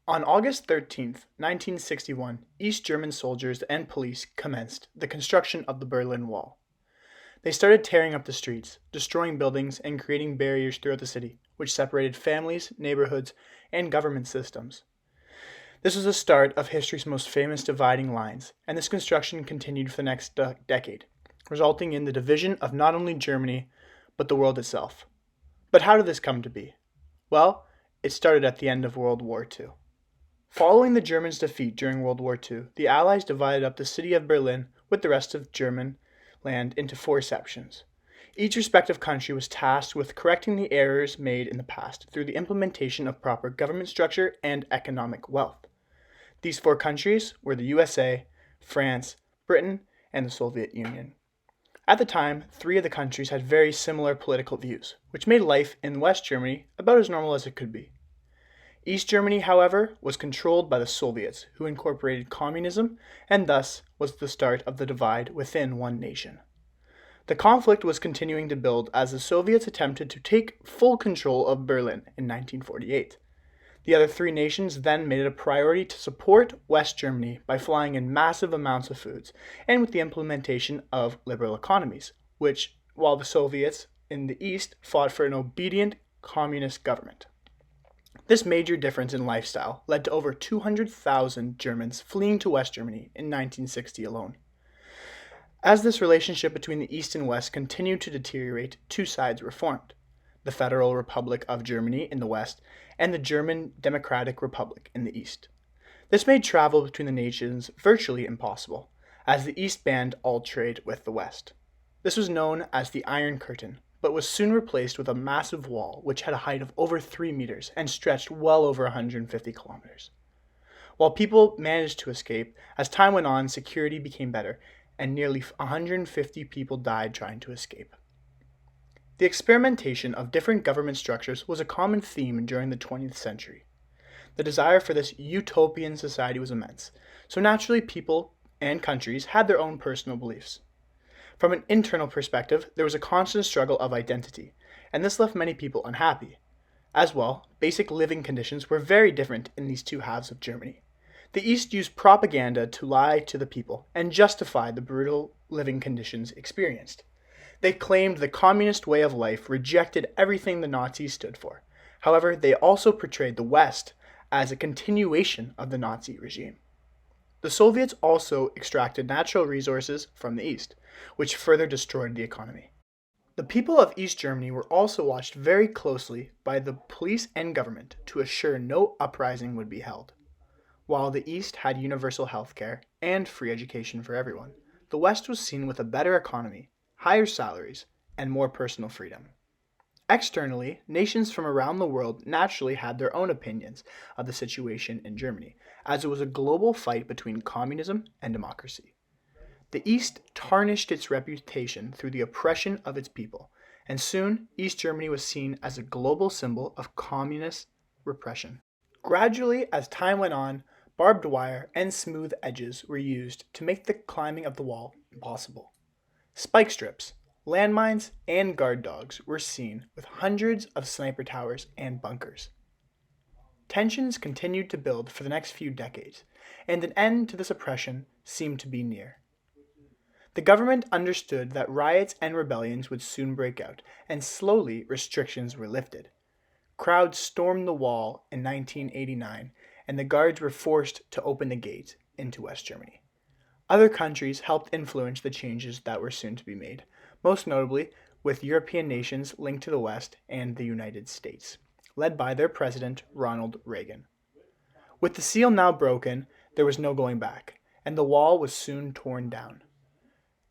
On August 13th, 1961, East German soldiers and police commenced the construction of the Berlin Wall. They started tearing up the streets, destroying buildings, and creating barriers throughout the city, which separated families, neighborhoods, and government systems. This was the start of history's most famous dividing lines, and this construction continued for the next decade, resulting in the division of not only Germany, but the world itself. But how did this come to be? Well, it started at the end of World War II. Following the Germans' defeat during World War II, the Allies divided up the city of Berlin with the rest of German land into four sections. Each respective country was tasked with correcting the errors made in the past through the implementation of proper government structure and economic wealth. These four countries were the USA, France, Britain, and the Soviet Union. At the time, three of the countries had very similar political views, which made life in West Germany about as normal as it could be. East Germany, however, was controlled by the Soviets, who incorporated communism, and thus was the start of the divide within one nation. The conflict was continuing to build as the Soviets attempted to take full control of Berlin in 1948. The other three nations then made it a priority to support West Germany by flying in massive amounts of foods and with the implementation of liberal economies, while the Soviets in the East fought for an obedient communist government. This major difference in lifestyle led to over 200,000 Germans fleeing to West Germany in 1960 alone. As this relationship between the East and West continued to deteriorate, two sides were formed: the Federal Republic of Germany in the West and the German Democratic Republic in the East. This made travel between the nations virtually impossible, as the East banned all trade with the West. This was known as the Iron Curtain, but was soon replaced with a massive wall which had a height of over 3 meters and stretched well over 150 kilometers. While people managed to escape, as time went on, security became better, and nearly 150 people died trying to escape. The experimentation of different government structures was a common theme during the 20th century. The desire for this utopian society was immense, so naturally people and countries had their own personal beliefs. From an internal perspective, there was a constant struggle of identity, and this left many people unhappy. As well, basic living conditions were very different in these two halves of Germany. The East used propaganda to lie to the people and justify the brutal living conditions experienced. They claimed the communist way of life rejected everything the Nazis stood for. However, they also portrayed the West as a continuation of the Nazi regime. The Soviets also extracted natural resources from the East, which further destroyed the economy. The people of East Germany were also watched very closely by the police and government to assure no uprising would be held. While the East had universal health care and free education for everyone, the West was seen with a better economy, higher salaries, and more personal freedom. Externally, nations from around the world naturally had their own opinions of the situation in Germany, as it was a global fight between communism and democracy. The East tarnished its reputation through the oppression of its people, and soon East Germany was seen as a global symbol of communist repression. Gradually, as time went on, barbed wire and smooth edges were used to make the climbing of the wall impossible. Spike strips, landmines, and guard dogs were seen with hundreds of sniper towers and bunkers. Tensions continued to build for the next few decades, and an end to this oppression seemed to be near. The government understood that riots and rebellions would soon break out, and slowly restrictions were lifted. Crowds stormed the wall in 1989, and the guards were forced to open the gate into West Germany. Other countries helped influence the changes that were soon to be made, most notably with European nations linked to the West and the United States, led by their president, Ronald Reagan. With the seal now broken, there was no going back, and the wall was soon torn down,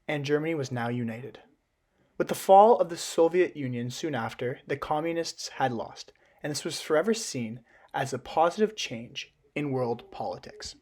and Germany was now united. With the fall of the Soviet Union soon after, the communists had lost, and this was forever seen as a positive change in world politics.